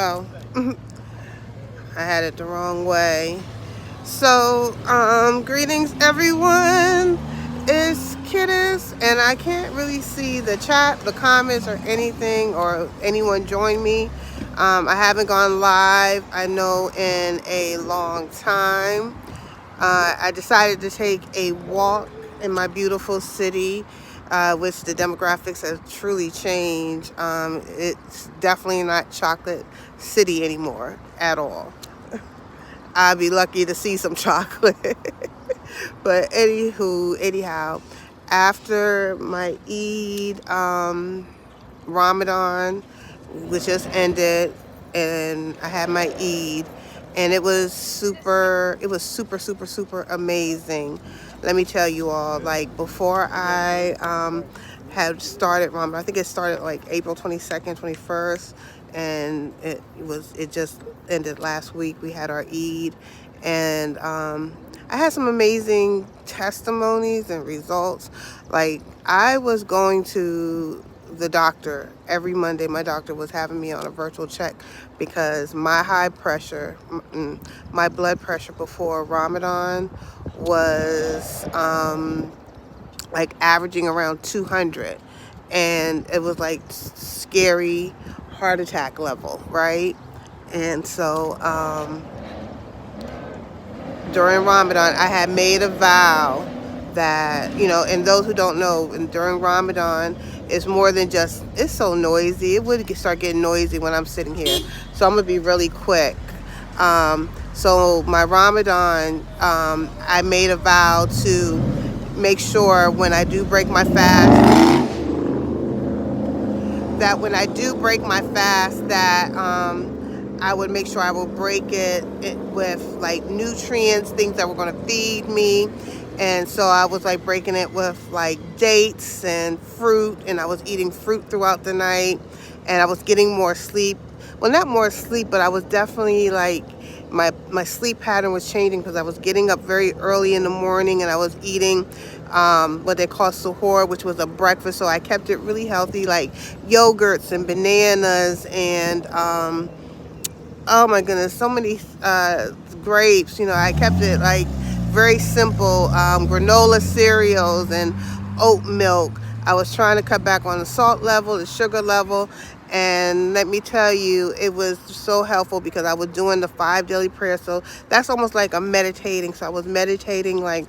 Oh, I had it the wrong way. So, greetings everyone. It's Kidist, and I can't really see the chat, the comments, or anything, or anyone join me. I haven't gone live, I know, in a long time. I decided to take a walk in my beautiful city, which the demographics have truly changed. It's definitely not Chocolate City anymore at all. I'd be lucky to see some chocolate. But anyhow, after my Eid, Ramadan, which just ended, and I had my Eid, and it was super, super amazing. Let me tell you all, like, before I had started Ramadan, I think it started like April 22nd, 21st, and it just ended last week. We had our Eid, and I had some amazing testimonies and results. Like, I was going to the doctor every Monday. My doctor was having me on a virtual check because my high pressure, my blood pressure before Ramadan was like averaging around 200, and it was like scary heart attack level, right? And so during Ramadan, I had made a vow that, and those who don't know, and during Ramadan, it's more than just, it's so noisy. It would start getting noisy when I'm sitting here. So I'm going to be really quick. So my Ramadan, I made a vow to make sure when I do break my fast, that I would make sure I will break it with like nutrients, things that were going to feed me. And so I was like breaking it with like dates and fruit, and I was eating fruit throughout the night, and I was getting more sleep. Well, not more sleep, but I was definitely like, my sleep pattern was changing because I was getting up very early in the morning, and I was eating what they call suhoor, which was a breakfast. So I kept it really healthy, like yogurts and bananas and oh my goodness, so many grapes. I kept it like very simple, granola cereals and oat milk. I was trying to cut back on the salt level, the sugar level, and let me tell you, it was so helpful because I was doing the 5 daily prayers. So that's almost like a meditating. So I was meditating like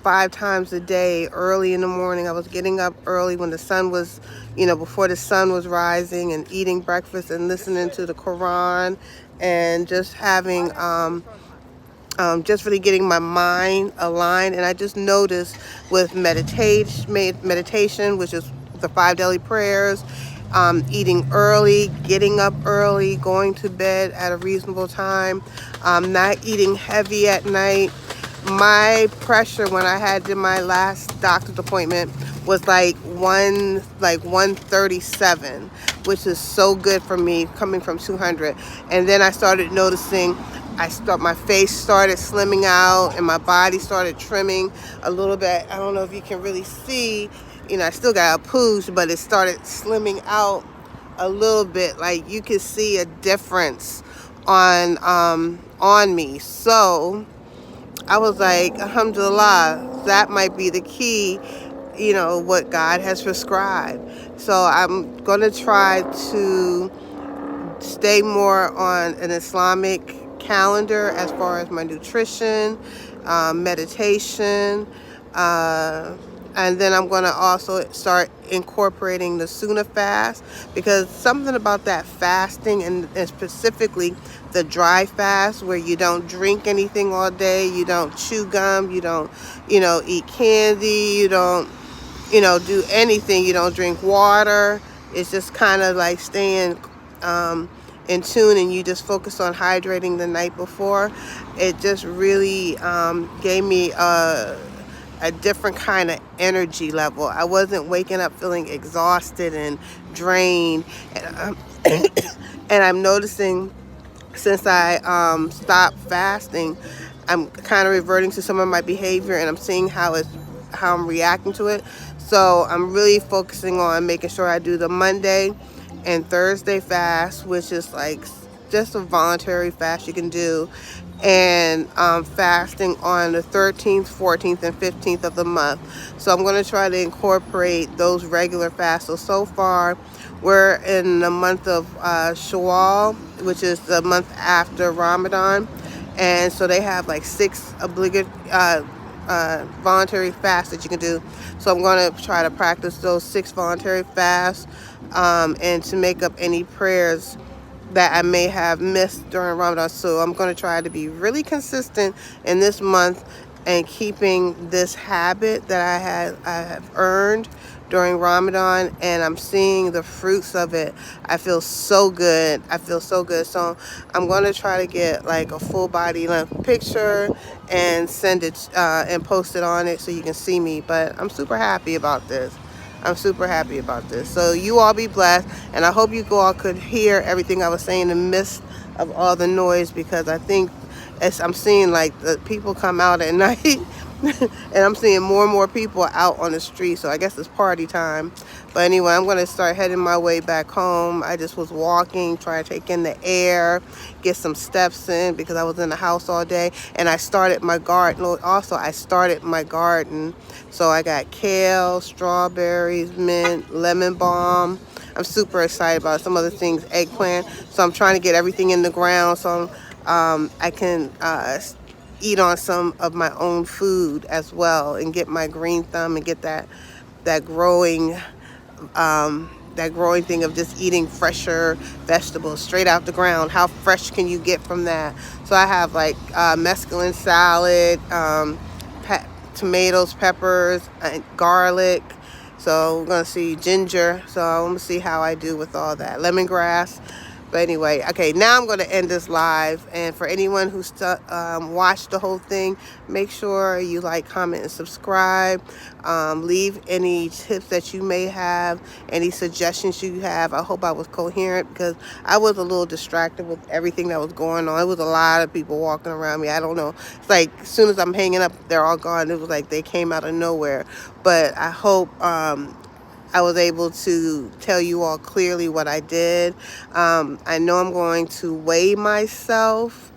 5 times a day early in the morning. I was getting up early when the sun was, before the sun was rising, and eating breakfast and listening to the Quran, and just having just really getting my mind aligned. And I just noticed with meditation, which is the 5 daily prayers, eating early, getting up early, going to bed at a reasonable time, not eating heavy at night. My pressure when I had my last doctor's appointment was like 137, which is so good for me coming from 200. And then I started noticing my face started slimming out, and my body started trimming a little bit. I don't know if you can really see, I still got a pooch, but it started slimming out a little bit. Like, you can see a difference on me. So I was like, alhamdulillah, that might be the key, what God has prescribed. So I'm going to try to stay more on an Islamic calendar as far as my nutrition, meditation, and then I'm going to also start incorporating the Sunnah fast, because something about that fasting, and specifically the dry fast, where you don't drink anything all day, you don't chew gum, you don't, eat candy, you don't, do anything, you don't drink water. It's just kind of like staying in tune, and you just focus on hydrating the night before. It just really gave me a different kind of energy level. I wasn't waking up feeling exhausted and drained. And and I'm noticing, since I stopped fasting, I'm kind of reverting to some of my behavior, and I'm seeing how I'm reacting to it. So I'm really focusing on making sure I do the Monday and Thursday fast, which is like just a voluntary fast you can do, and fasting on the 13th, 14th, and 15th of the month. So I'm going to try to incorporate those regular fasts. So far, we're in the month of Shawwal, which is the month after Ramadan, and so they have like 6 obligatory voluntary fasts that you can do. So I'm going to try to practice those 6 voluntary fasts, and to make up any prayers that I may have missed during Ramadan. So I'm going to try to be really consistent in this month and keeping this habit that I have earned during Ramadan, and I'm seeing the fruits of it. I feel so good. I feel so good. So I'm going to try to get like a full body length picture and send it and post it on it so you can see me. But I'm super happy about this. I'm super happy about this. So you all be blessed, and I hope you all could hear everything I was saying in the midst of all the noise, because I think I'm seeing like the people come out at night and I'm seeing more and more people out on the street, so I guess it's party time. But anyway, I'm going to start heading my way back home. I just was walking, trying to take in the air, get some steps in, because I was in the house all day. And I started my garden. Also, I started my garden. So I got kale, strawberries, mint, lemon balm. I'm super excited about it. Some other things, eggplant. So I'm trying to get everything in the ground so I can eat on some of my own food as well, and get my green thumb and get that growing thing of just eating fresher vegetables straight out the ground. How fresh can you get from that? So I have like mesclun salad, tomatoes, peppers, and garlic. So we're gonna see ginger. So I'm gonna see how I do with all that. Lemongrass. But anyway, okay, now I'm going to end this live. And for anyone who's watched the whole thing, make sure you like, comment, and subscribe. Leave any tips that you may have, any suggestions you have. I hope I was coherent, because I was a little distracted with everything that was going on. It was a lot of people walking around me. I don't know. It's like as soon as I'm hanging up, they're all gone. It was like they came out of nowhere. But I hope I was able to tell you all clearly what I did. I know I'm going to weigh myself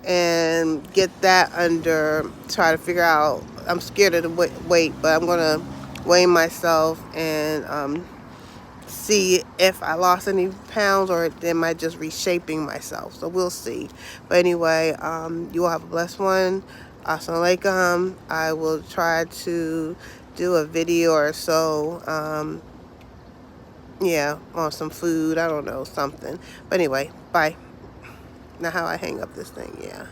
and get that under, try to figure out, I'm scared of the weight, but I'm going to weigh myself and see if I lost any pounds, or am I just reshaping myself. So we'll see. But anyway, you all have a blessed one. Assalamu alaikum. I will try to do a video or so, yeah, on some food. I don't know, something. But anyway, bye. Now how I hang up this thing, yeah.